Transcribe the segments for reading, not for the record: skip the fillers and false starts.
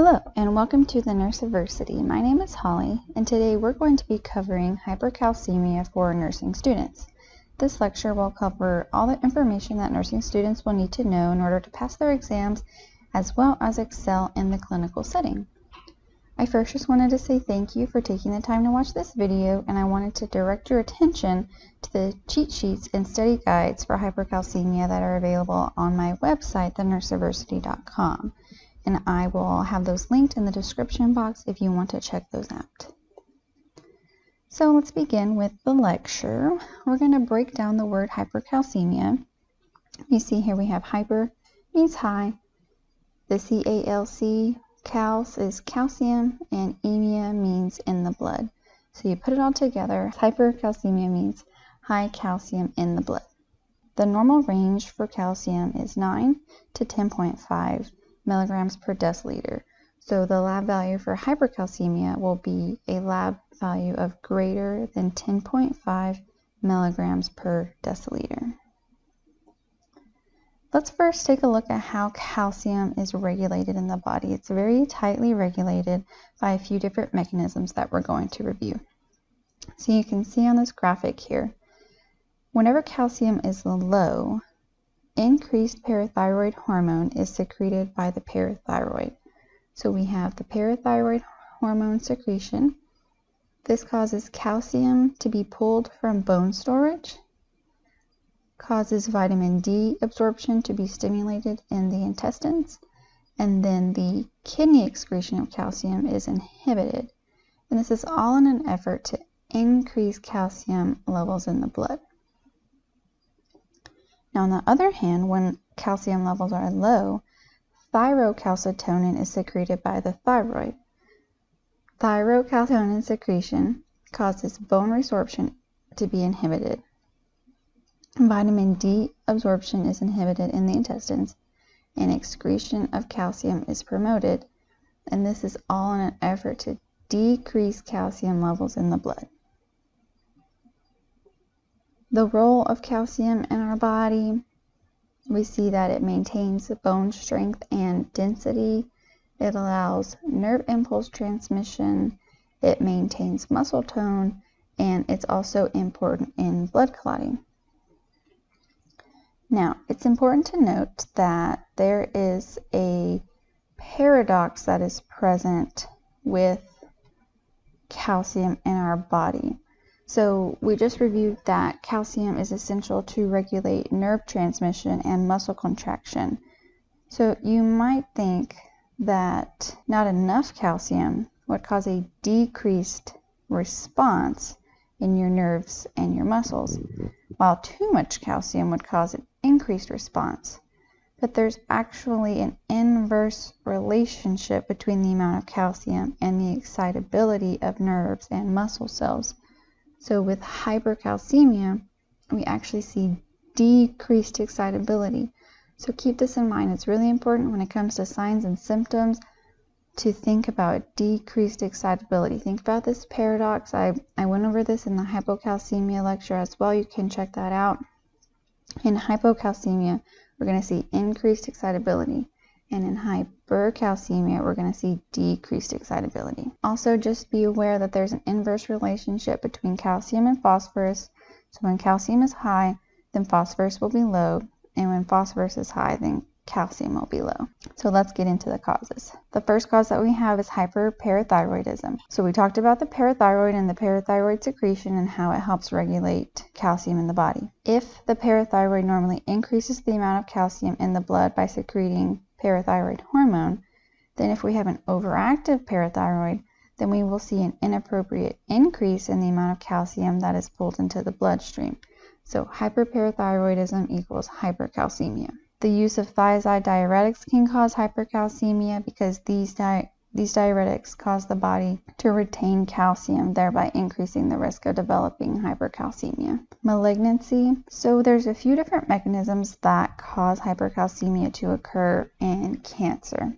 Hello and welcome to the Nurseversity. My name is Holly and today we're going to be covering hypercalcemia for nursing students. This lecture will cover all the information that nursing students will need to know in order to pass their exams as well as excel in the clinical setting. I first just wanted to say thank you for taking the time to watch this video, and I wanted to direct your attention to the cheat sheets and study guides for hypercalcemia that are available on my website, thenurseversity.com. And I will have those linked in the description box if you want to check those out. So let's begin with the lecture. We're going to break down the word hypercalcemia. You see here we have hyper means high, the C-A-L-C, calc is calcium, and emia means in the blood. So you put it all together, hypercalcemia means high calcium in the blood. The normal range for calcium is 9 to 10.5 milligrams per deciliter. So the lab value for hypercalcemia will be a lab value of greater than 10.5 milligrams per deciliter. Let's first take a look at how calcium is regulated in the body. It's very tightly regulated by a few different mechanisms that we're going to review. So you can see on this graphic here, whenever calcium is low, increased parathyroid hormone is secreted by the parathyroid. So we have the parathyroid hormone secretion. This causes calcium to be pulled from bone storage, causes vitamin D absorption to be stimulated in the intestines, and then the kidney excretion of calcium is inhibited. And this is all in an effort to increase calcium levels in the blood. Now, on the other hand, when calcium levels are low, thyrocalcitonin is secreted by the thyroid. Thyrocalcitonin secretion causes bone resorption to be inhibited. Vitamin D absorption is inhibited in the intestines, and excretion of calcium is promoted, and this is all in an effort to decrease calcium levels in the blood. The role of calcium in our body, we see that it maintains bone strength and density. It allows nerve impulse transmission. It maintains muscle tone, and it's also important in blood clotting. Now, it's important to note that there is a paradox that is present with calcium in our body. So we just reviewed that calcium is essential to regulate nerve transmission and muscle contraction. So you might think that not enough calcium would cause a decreased response in your nerves and your muscles, while too much calcium would cause an increased response. But there's actually an inverse relationship between the amount of calcium and the excitability of nerves and muscle cells. So with hypercalcemia, we actually see decreased excitability. So keep this in mind. It's really important when it comes to signs and symptoms to think about decreased excitability. Think about this paradox. I went over this in the hypocalcemia lecture as well. You can check that out. In hypocalcemia, we're going to see increased excitability. And in hypercalcemia, we're going to see decreased excitability. Also, just be aware that there's an inverse relationship between calcium and phosphorus. So when calcium is high, then phosphorus will be low. And when phosphorus is high, then calcium will be low. So let's get into the causes. The first cause that we have is hyperparathyroidism. So we talked about the parathyroid and the parathyroid secretion and how it helps regulate calcium in the body. If the parathyroid normally increases the amount of calcium in the blood by secreting parathyroid hormone, then if we have an overactive parathyroid, then we will see an inappropriate increase in the amount of calcium that is pulled into the bloodstream. So hyperparathyroidism equals hypercalcemia. The use of thiazide diuretics can cause hypercalcemia because these diuretics cause the body to retain calcium, thereby increasing the risk of developing hypercalcemia. Malignancy. So there's a few different mechanisms that cause hypercalcemia to occur in cancer.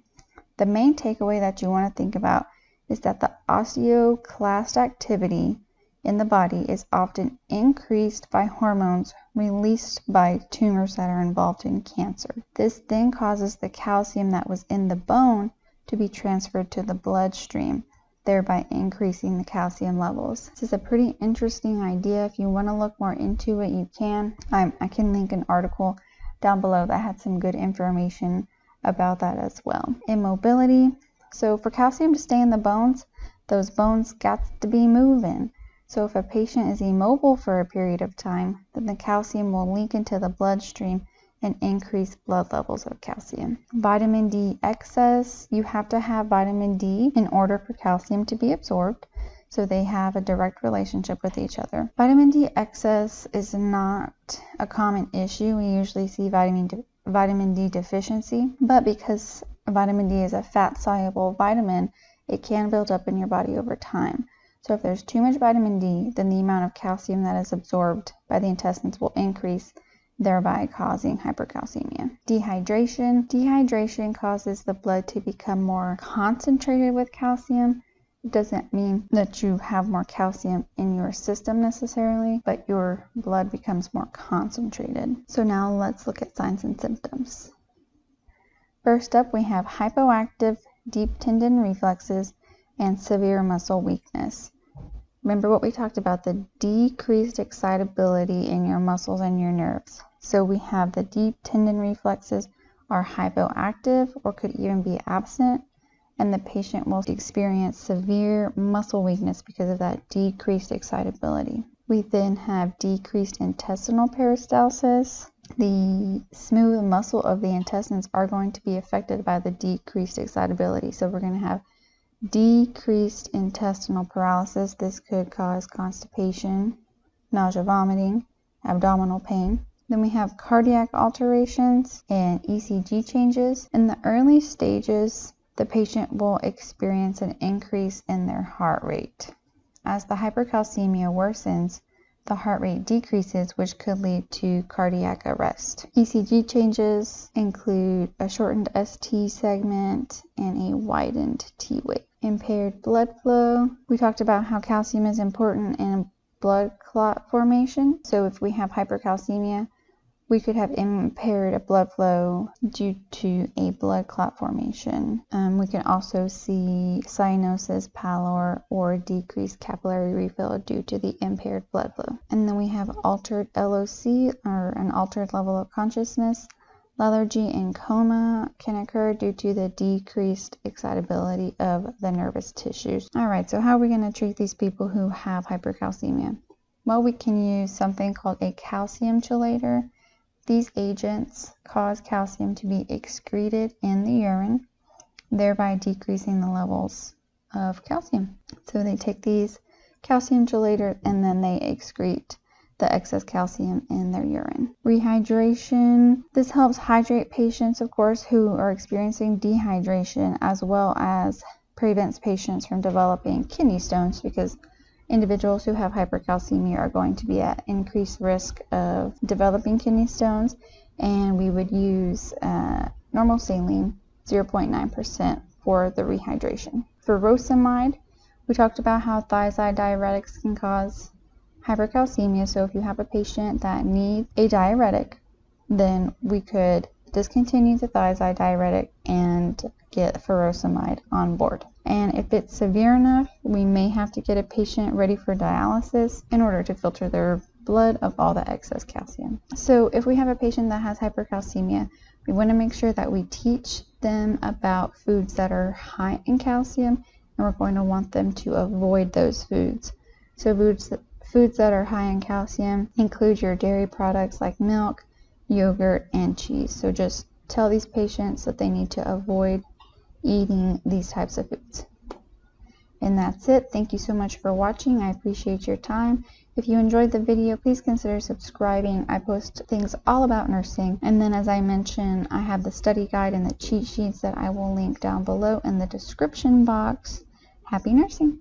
The main takeaway that you want to think about is that the osteoclast activity in the body is often increased by hormones released by tumors that are involved in cancer. This then causes the calcium that was in the bone to be transferred to the bloodstream, thereby increasing the calcium levels. This is a pretty interesting idea. If you want to look more into it, you can. I can link an article down below that had some good information about that as well. Immobility. So for calcium to stay in the bones, those bones got to be moving. So if a patient is immobile for a period of time, then the calcium will leak into the bloodstream and increase blood levels of calcium. Vitamin D excess. You have to have vitamin D in order for calcium to be absorbed. So they have a direct relationship with each other. Vitamin D excess is not a common issue. We usually see vitamin D deficiency, but because vitamin D is a fat-soluble vitamin, it can build up in your body over time. So if there's too much vitamin D, then the amount of calcium that is absorbed by the intestines will increase, thereby causing hypercalcemia. Dehydration. Dehydration causes the blood to become more concentrated with calcium. It doesn't mean that you have more calcium in your system necessarily, but your blood becomes more concentrated. So now let's look at signs and symptoms. First up, we have hypoactive deep tendon reflexes and severe muscle weakness. Remember what we talked about, the decreased excitability in your muscles and your nerves. So we have the deep tendon reflexes are hypoactive or could even be absent, and the patient will experience severe muscle weakness because of that decreased excitability. We then have decreased intestinal peristalsis. The smooth muscle of the intestines are going to be affected by the decreased excitability. So we're going to have decreased intestinal paralysis. This could cause constipation, nausea, vomiting, abdominal pain. Then we have cardiac alterations and ECG changes. In the early stages, the patient will experience an increase in their heart rate. As the hypercalcemia worsens, the heart rate decreases, which could lead to cardiac arrest. ECG changes include a shortened ST segment and a widened T wave. Impaired blood flow. We talked about how calcium is important in blood clot formation. So if we have hypercalcemia, we could have impaired blood flow due to a blood clot formation. We can also see cyanosis, pallor, or decreased capillary refill due to the impaired blood flow. And then we have altered LOC, or an altered level of consciousness. Lethargy and coma can occur due to the decreased excitability of the nervous tissues. All right, so how are we going to treat these people who have hypercalcemia? Well, we can use something called a calcium chelator. These agents cause calcium to be excreted in the urine, thereby decreasing the levels of calcium. So they take these calcium chelators and then they excrete the excess calcium in their urine. Rehydration. This helps hydrate patients, of course, who are experiencing dehydration, as well as prevents patients from developing kidney stones, because individuals who have hypercalcemia are going to be at increased risk of developing kidney stones, and we would use normal saline 0.9% for the rehydration. Furosemide, we talked about how thiazide diuretics can cause hypercalcemia, so if you have a patient that needs a diuretic, then we could discontinue the thiazide diuretic and get furosemide on board. And if it's severe enough, we may have to get a patient ready for dialysis in order to filter their blood of all the excess calcium. So if we have a patient that has hypercalcemia, we want to make sure that we teach them about foods that are high in calcium, and we're going to want them to avoid those foods. So foods that are high in calcium include your dairy products like milk, yogurt, and cheese. So just tell these patients that they need to avoid eating these types of foods. And that's it. Thank you so much for watching. I appreciate your time. If you enjoyed the video, please consider subscribing. I post things all about nursing. And then, as I mentioned, I have the study guide and the cheat sheets that I will link down below in the description box. Happy nursing!